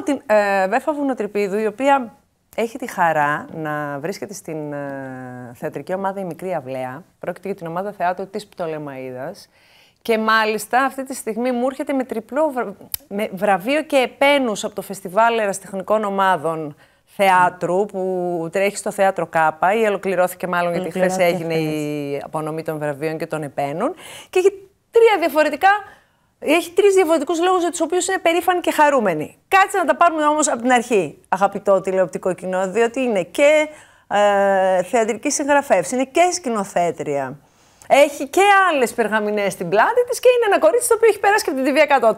έχω την Βέφα Βουνοτρυπίδου, η οποία έχει τη χαρά να βρίσκεται στην θεατρική ομάδα Η Μικρή Αυλαία. Πρόκειται για την ομάδα θεάτρου της Πτολεμαΐδας. Και μάλιστα αυτή τη στιγμή μου έρχεται με τριπλό βραβείο και επένους από το Φεστιβάλ Ερασιτεχνικών Ομάδων Θεάτρου που τρέχει στο Θέατρο Κάπα, ή ολοκληρώθηκε μάλλον γιατί χθες έγινε η απονομή των βραβείων και των επένων. Και έχει τρεις διαφορετικούς λόγους για τους οποίους είναι περήφανοι και χαρούμενοι. Κάτσε να τα πάρουμε όμως από την αρχή, αγαπητό τηλεοπτικό κοινό, διότι είναι και θεατρική συγγραφέας, είναι και σκηνοθέτρια. Έχει και άλλες περγαμηνές στην πλάτη της και είναι ένα κορίτσι το οποίο έχει περάσει και από την TV100.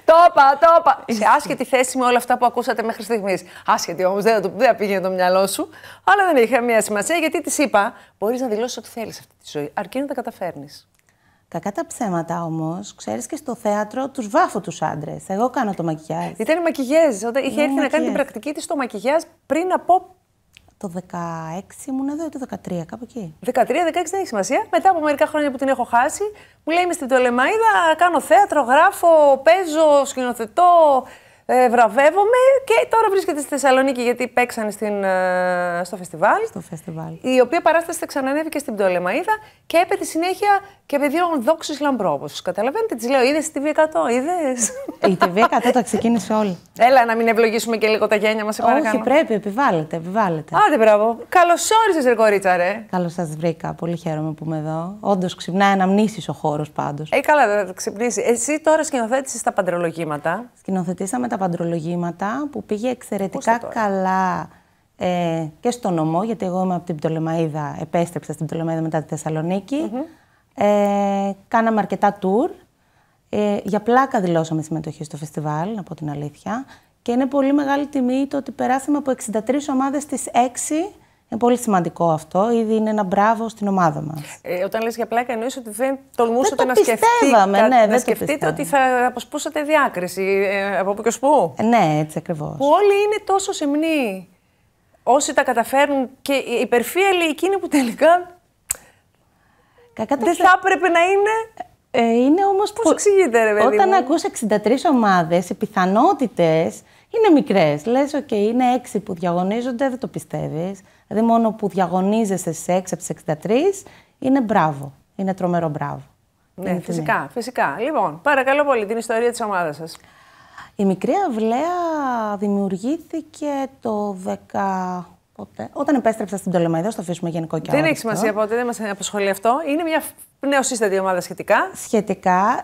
Το είπα! Σε άσχετη θέση με όλα αυτά που ακούσατε μέχρι στιγμής. Άσχετη όμως, δεν πήγαινε το μυαλό σου. Αλλά δεν είχε καμία σημασία γιατί της είπα: μπορείς να δηλώσεις ό,τι θέλεις αυτή τη ζωή, αρκεί να τα καταφέρνεις. Κακά τα ψέματα όμως, ξέρεις, και στο θέατρο τους βάφω τους άντρες. Εγώ κάνω το μακιγιάζ. Ήταν μακιγιάζ. Όταν είχε έρθει να κάνει την πρακτική της στο μακιγιάζ πριν από. Το 16 ήμουν εδώ ή το 13, κάπου εκεί. 13-16 δεν έχει σημασία. Μετά από μερικά χρόνια που την έχω χάσει, μου λέει: είμαι στην Πτολεμαΐδα, κάνω θέατρο, γράφω, παίζω, σκηνοθετώ, βραβεύομαι. Και τώρα βρίσκεται στη Θεσσαλονίκη γιατί παίξανε στο φεστιβάλ. Στο φεστιβάλ. Η οποία παράσταση θα ξανανέβηκε στην Πτολεμαΐδα και έπεται συνέχεια και πεδίων δόξης λαμπρό. Όπως καταλαβαίνετε, της λέω: είδες τη TV100, είδες. Η TV100 τα ξεκίνησε όλη. Έλα, να μην ευλογήσουμε και λίγο τα γένια μας, σε παρακαλώ. Όχι, πρέπει, επιβάλλεται. Άντε, μπράβο. Καλώς όρισες, ρε κορίτσα, ρε. Καλώς σας βρήκα. Πολύ χαίρομαι που είμαι εδώ. Όντως, ξυπνάει αναμνήσεις ο χώρος πάντως. Καλά, θα ξυπνήσει. Εσύ τώρα σκηνοθέτησες τα παντρολογήματα. Σκηνοθετήσαμε τα παντρολογήματα που πήγε εξαιρετικά καλά και στο νομό, γιατί εγώ είμαι από την Πτολεμαΐδα, επέστρεψα στην Πτολεμαΐδα μετά τη Θεσσαλονίκη. Κάναμε αρκετά tour. Για πλάκα δηλώσαμε συμμετοχή στο φεστιβάλ, να πω την αλήθεια. Και είναι πολύ μεγάλη τιμή το ότι περάσαμε από 63 ομάδες στις 6. Είναι πολύ σημαντικό αυτό. Ήδη είναι ένα μπράβο στην ομάδα μας. Όταν λες για πλάκα, εννοείς ότι δεν τολμούσατε να σκεφτείτε ότι θα αποσπούσατε διάκριση από πού και ως πού. Ναι, έτσι ακριβώς. Που όλοι είναι τόσο σεμνοί. Όσοι τα καταφέρνουν και οι υπερφύαλοι εκείνοι που τελικά δεν θα έπρεπε να είναι. Είναι όμως πώς εξηγείται, ρε παιδί μου. Όταν ακούς 63 ομάδες, οι πιθανότητες είναι μικρές. Λες, OK, είναι 6 που διαγωνίζονται, δεν το πιστεύεις. Δηλαδή, μόνο που διαγωνίζεσαι σε 6 από τις 63 είναι μπράβο. Είναι τρομερό μπράβο. Ναι, φυσικά. Λοιπόν, παρακαλώ πολύ την ιστορία της ομάδας σας. Η Μικρή Αυλαία δημιουργήθηκε το 10. Όταν επέστρεψα στην Πτολεμαΐδα, θα αφήσουμε γενικό και δεν έχει σημασία πότε, δεν μας απασχολεί αυτό. Είναι μια νεοσύστατη ομάδα σχετικά. Σχετικά.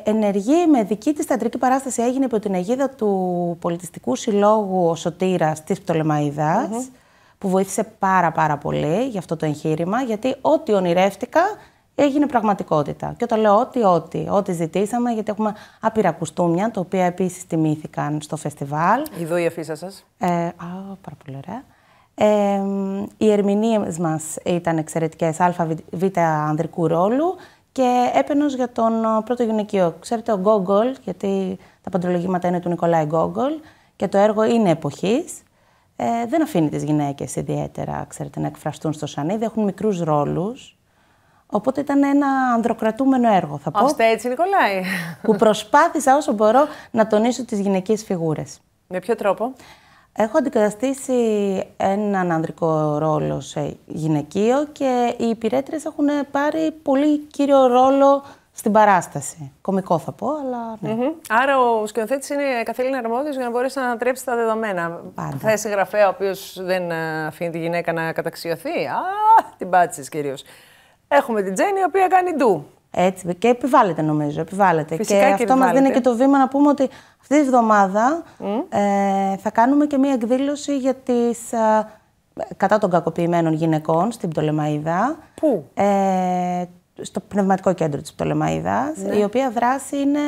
Ενεργεί με δική της θεατρική παράσταση, έγινε υπό την αιγίδα του Πολιτιστικού Συλλόγου Ο Σωτήρας της Πτολεμαΐδας, που βοήθησε πάρα πολύ για αυτό το εγχείρημα, γιατί ό,τι ονειρεύτηκα έγινε πραγματικότητα. Και όταν λέω ό,τι ζητήσαμε, γιατί έχουμε άπειρα κουστούμια, τα οποία επίσης τιμήθηκαν στο φεστιβάλ. Ειδού η αφίσα σας. Πάρα πολύ ωραία. Οι ερμηνείες μας ήταν εξαιρετικές, ΑΒ ανδρικού ρόλου και έπαινος για τον πρώτο γυναικείο. Ξέρετε, ο Γκόγκολ, γιατί τα παντρολογήματα είναι του Νικολάη Γκόγκολ και το έργο είναι εποχής, δεν αφήνει τις γυναίκες ιδιαίτερα, ξέρετε, να εκφραστούν στο σανίδι, έχουν μικρούς ρόλους. Οπότε ήταν ένα ανδροκρατούμενο έργο, θα πω. Ώστε έτσι, Νικολάη. Που προσπάθησα όσο μπορώ να τονίσω τις γυναικείες φιγούρες. Με ποιο τρόπο? Έχω αντικαταστήσει έναν ανδρικό ρόλο σε γυναικείο και οι υπηρέτριες έχουν πάρει πολύ κύριο ρόλο στην παράσταση. Κωμικό θα πω, αλλά ναι. Άρα ο σκηνοθέτης είναι καθήλυνα αρμόδιος για να μπορέσει να ανατρέψει τα δεδομένα. Θα είναι συγγραφέα ο οποίος δεν αφήνει τη γυναίκα να καταξιωθεί. Την πάτησες κυρίως. Έχουμε την Τζέννη, η οποία κάνει ντου. Έτσι, και επιβάλλεται νομίζω, επιβάλλεται. Φυσικά και αυτό μας δίνει και το βήμα να πούμε ότι αυτή τη βδομάδα θα κάνουμε και μία εκδήλωση για τις, κατά των κακοποιημένων γυναικών στην Πτολεμαΐδα. Πού? Στο Πνευματικό Κέντρο της Πτολεμαΐδας, η οποία δράση είναι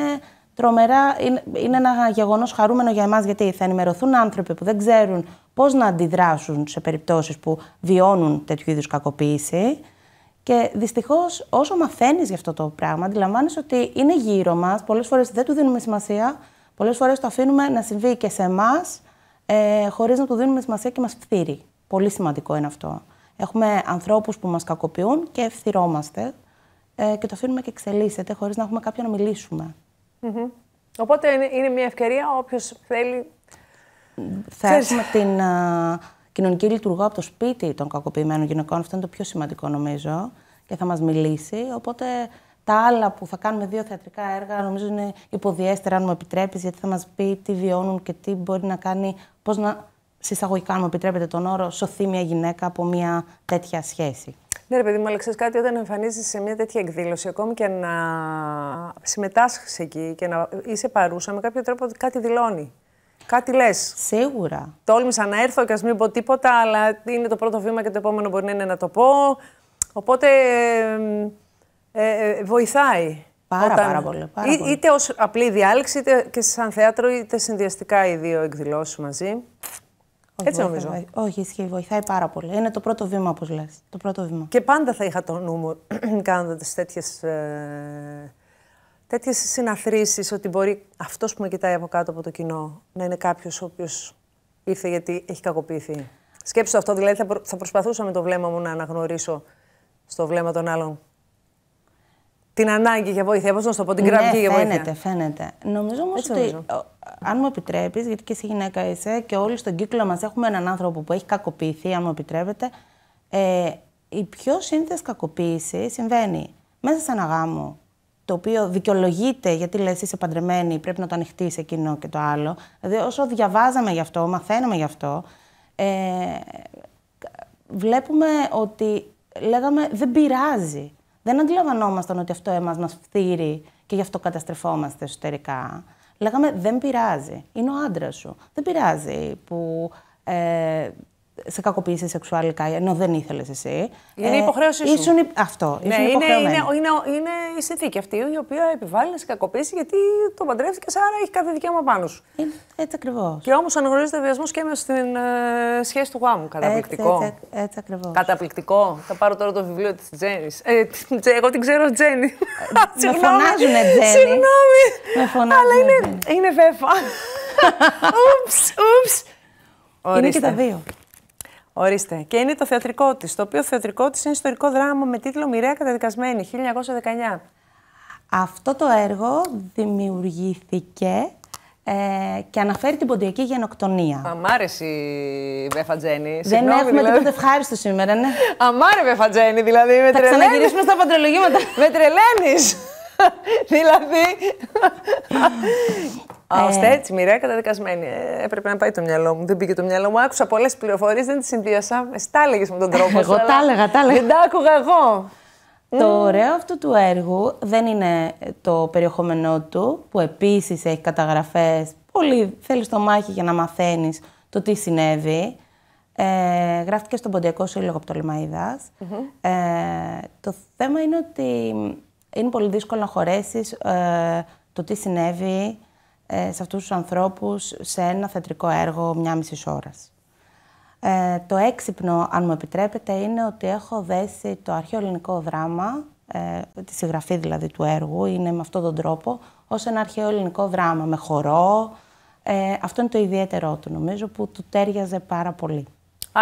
τρομερά, είναι ένα γεγονός χαρούμενο για εμάς, γιατί θα ενημερωθούν άνθρωποι που δεν ξέρουν πώς να αντιδράσουν σε περιπτώσεις που βιώνουν τέτοιου είδους κακοποίηση. Και δυστυχώς, όσο μαθαίνεις για αυτό το πράγμα, αντιλαμβάνεσαι ότι είναι γύρω μας. Πολλές φορές δεν του δίνουμε σημασία, πολλές φορές το αφήνουμε να συμβεί και σε εμάς, χωρίς να του δίνουμε σημασία και μας φθείρει. Πολύ σημαντικό είναι αυτό. Έχουμε ανθρώπους που μας κακοποιούν και ευθυρώμαστε και το αφήνουμε και εξελίσσεται χωρίς να έχουμε κάποιον να μιλήσουμε. Οπότε είναι μια ευκαιρία όποιος θέλει. Θα έχουμε την κοινωνική λειτουργό από το σπίτι των κακοποιημένων γυναικών. Αυτό είναι το πιο σημαντικό, νομίζω, και θα μας μιλήσει. Οπότε τα άλλα που θα κάνουμε 2 θεατρικά έργα, νομίζω είναι υποδιέστερα, αν μου επιτρέπεις, γιατί θα μας πει τι βιώνουν και τι μπορεί να κάνει, πώς να, συσσαγωγικά, αν μου επιτρέπετε τον όρο, σωθεί μια γυναίκα από μια τέτοια σχέση. Ναι, ρε παιδί μου, αλλά ξέρεις κάτι, όταν εμφανίζεσαι σε μια τέτοια εκδήλωση, ακόμη και να συμμετάσχεις εκεί και να είσαι παρούσα, με κάποιο τρόπο κάτι δηλώνει. Κάτι λες. Σίγουρα. Τόλμησα να έρθω και ας μην πω τίποτα, αλλά είναι το πρώτο βήμα και το επόμενο μπορεί να είναι να το πω. Οπότε βοηθάει. Πάρα πολύ. Είτε ως απλή διάλεξη, είτε και σαν θέατρο, είτε συνδυαστικά οι 2 εκδηλώσεις μαζί. Έτσι νομίζω. Όχι, ισχύει. Βοηθάει πάρα πολύ. Είναι το πρώτο βήμα, όπως λες. Το πρώτο βήμα. Και πάντα θα είχα το νου μου, κάνοντας τέτοιες συναθρήσεις, ότι μπορεί αυτός που με κοιτάει από κάτω από το κοινό να είναι κάποιος ο οποίος ήρθε γιατί έχει κακοποιηθεί. Σκέψου αυτό, δηλαδή θα προσπαθούσα με το βλέμμα μου να αναγνωρίσω στο βλέμμα των άλλων την ανάγκη για βοήθεια, πώς να σου το πω, την κραυγή για βοήθεια. Φαίνεται. Νομίζω όμως ότι, αν μου επιτρέπεις, γιατί και εσύ γυναίκα είσαι και όλοι στον κύκλο μας έχουμε έναν άνθρωπο που έχει κακοποιηθεί, αν μου επιτρέπετε, η πιο σύνθεση κακοποίηση συμβαίνει μέσα σε ένα γάμο, το οποίο δικαιολογείται γιατί λες είσαι παντρεμένη, πρέπει να το ανοιχτείς εκείνο και το άλλο. Δηλαδή, όσο διαβάζαμε γι' αυτό, μαθαίναμε γι' αυτό, βλέπουμε ότι λέγαμε δεν πειράζει. Δεν αντιλαμβανόμασταν ότι αυτό μας φθείρει και γι' αυτό καταστρεφόμαστε εσωτερικά. Λέγαμε δεν πειράζει. Είναι ο άντρας σου. Δεν πειράζει που σε κακοποίησε σεξουαλικά, ενώ δεν ήθελες εσύ. Είναι υποχρέωσή σου. Αυτό. Ναι, είναι η συνθήκη αυτή η οποία επιβάλλει να σε κακοποιήσει γιατί το παντρεύτηκες, άρα έχει κάθε δικαίωμα πάνω σου. Έτσι ακριβώς. Και όμως αναγνωρίζεται βιασμός και μέσα στην σχέση του γάμου. Καταπληκτικό. Έτσι ακριβώς. Καταπληκτικό. Θα πάρω τώρα το βιβλίο της Τζέννης. Εγώ την ξέρω Τζέννη. Με φωνάζουνε Τζέννη. Συγγνώμη. Με φωνάζουνε. Αλλά είναι βέφα. Ούψ. Είναι και τα 2. Ορίστε. Και είναι το θεατρικό της, το οποίο θεατρικό της είναι ιστορικό δράμα με τίτλο «Μοιραία καταδικασμένη», 1919. Αυτό το έργο δημιουργήθηκε και αναφέρει την ποντιακή γενοκτονία. Μ' άρεσε η Βέφα Τζέννη. Δεν έχουμε τίποτα ευχάριστο σήμερα, ναι. Αμάρε Βέφα Τζένη, δηλαδή με τρελαίνεις. Θα ξαναγυρίσουμε στα παντρολογήματα. Με τρελαίνεις. Δηλαδή. Ώστε έτσι, μοιραία καταδικασμένη. Έπρεπε να πάει το μυαλό μου. Δεν πήγε το μυαλό μου. Άκουσα πολλές πληροφορίες, δεν τις συνδύασα. Εσύ τα έλεγες με τον τρόπο σου. Εγώ τα έλεγα. Δεν τα άκουγα εγώ. Το ωραίο αυτού του έργου δεν είναι το περιεχόμενό του, που επίσης έχει καταγραφές. Πολύ θέλεις το μάχη για να μαθαίνεις το τι συνέβη. Γράφτηκε στον Ποντιακό Σύλλογο Πτολεμαΐδας. Το θέμα είναι ότι είναι πολύ δύσκολο να χωρέσεις το τι συνέβη σε αυτούς τους ανθρώπους σε ένα θεατρικό έργο 1,5 ώρας. Το έξυπνο, αν μου επιτρέπετε, είναι ότι έχω δέσει το αρχαίο ελληνικό δράμα, τη συγγραφή δηλαδή του έργου, είναι με αυτόν τον τρόπο, ως ένα αρχαίο ελληνικό δράμα, με χορό. Αυτό είναι το ιδιαίτερό του, νομίζω, που του τέριαζε πάρα πολύ.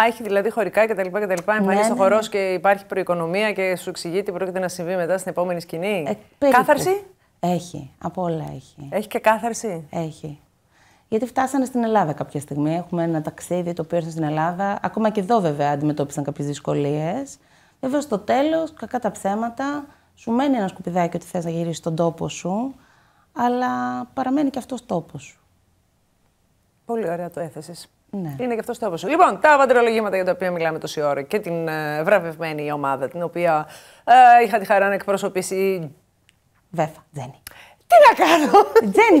Έχει δηλαδή χωρικά κτλ. Εμφανίζεται ο χορός και υπάρχει προοικονομία και σου εξηγεί τι πρόκειται να συμβεί μετά στην επόμενη σκηνή. Κάθαρση. Έχει, από όλα έχει. Έχει και κάθαρση. Έχει. Γιατί φτάσανε στην Ελλάδα κάποια στιγμή. Έχουμε ένα ταξίδι το οποίο ήρθε στην Ελλάδα. Ακόμα και εδώ, βέβαια, αντιμετώπισαν κάποιες δυσκολίες. Βέβαια, στο τέλος, κακά τα ψέματα, σου μένει ένα σκουπιδάκι ότι θες να γυρίσεις στον τόπο σου, αλλά παραμένει και αυτός τόπος σου. Πολύ ωραία το έθεσες. Ναι. Είναι και αυτός τόπος σου. Λοιπόν, τα βαντρολογήματα για τα οποία μιλάμε τόση ώρα και την βραβευμένη ομάδα, την οποία είχα τη χαρά να εκπροσωπήσει. Βέφα, Τζέννη. Τι να κάνω!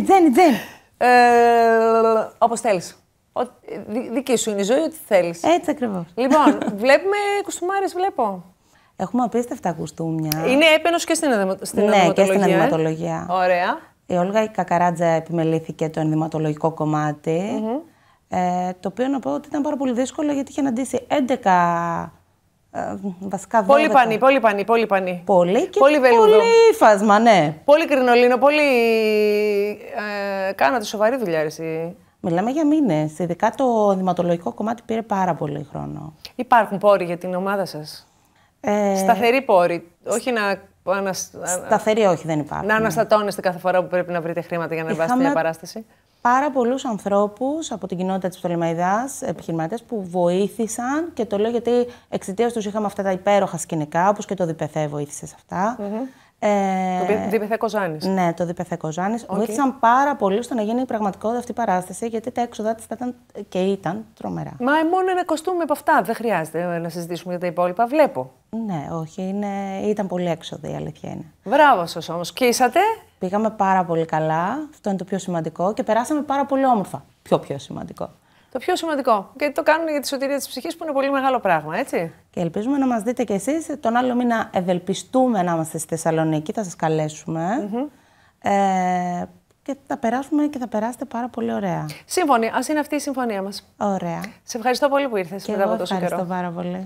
Τζέννη. Όπως θέλεις. Δική σου είναι η ζωή, ό,τι θέλεις. Έτσι ακριβώς. Λοιπόν, βλέπουμε κουστούμάρες, βλέπω. Έχουμε απίστευτα κουστούμια. Είναι έπαινος και στην ενδυματολογία. Ναι, και στην ενδυματολογία. Ωραία. Η Όλγα Κακαράτζα επιμελήθηκε το ενδυματολογικό κομμάτι, το οποίο να πω ότι ήταν πάρα πολύ δύσκολο γιατί είχε αντίσει 11 βασικά 12. Πολύ πανί. Πολύ και πολύ βελούδο. Πολύ ύφασμα, ναι. Πολύ κρινολίνο, πολύ. Κάνατε σοβαρή δουλειά, εσύ. Μιλάμε για μήνες. Ειδικά το ενδυματολογικό κομμάτι πήρε πάρα πολύ χρόνο. Υπάρχουν πόροι για την ομάδα σας? Σταθεροί πόροι. Όχι να Σταθεροί όχι, δεν υπάρχουν. Να αναστατώνεστε κάθε φορά που πρέπει να βρείτε χρήματα για να ανεβάσετε μια παράσταση. Πάρα πολλούς ανθρώπους από την κοινότητα της Πτολεμαϊδάς, επιχειρηματίες που βοήθησαν, και το λέω γιατί εξαιτίας τους είχαμε αυτά τα υπέροχα σκηνικά, όπως και το Διπεθέ βοήθησε σε αυτά. Το Διπεθέ Κοζάνης. Ναι, το Διπεθέ Κοζάνης. Βοήθησαν πάρα πολύ στο να γίνει η πραγματικότητα αυτή η παράσταση, γιατί τα έξοδα της ήταν τρομερά. Μα μόνο ένα κοστούμι από αυτά. Δεν χρειάζεται να συζητήσουμε για τα υπόλοιπα. Βλέπω. Ναι, όχι. Ήταν πολύ έξοδο, η αλήθεια είναι. Μπράβο σας όμως. Σκίσατε. Πήγαμε πάρα πολύ καλά. Αυτό είναι το πιο σημαντικό. Και περάσαμε πάρα πολύ όμορφα. Πιο σημαντικό. Το πιο σημαντικό. Γιατί το κάνουν για τη σωτηρία της ψυχής, που είναι πολύ μεγάλο πράγμα, έτσι. Και ελπίζουμε να μας δείτε κι εσείς. Τον άλλο μήνα ευελπιστούμε να είμαστε στη Θεσσαλονίκη. Θα σας καλέσουμε. Και θα περάσουμε και θα περάσετε πάρα πολύ ωραία. Σύμφωνοι. Ας είναι αυτή η συμφωνία μας. Ωραία. Σε ευχαριστώ πολύ που ήρθες μετά από τόσο καιρό. Ευχαριστώ πάρα πολύ.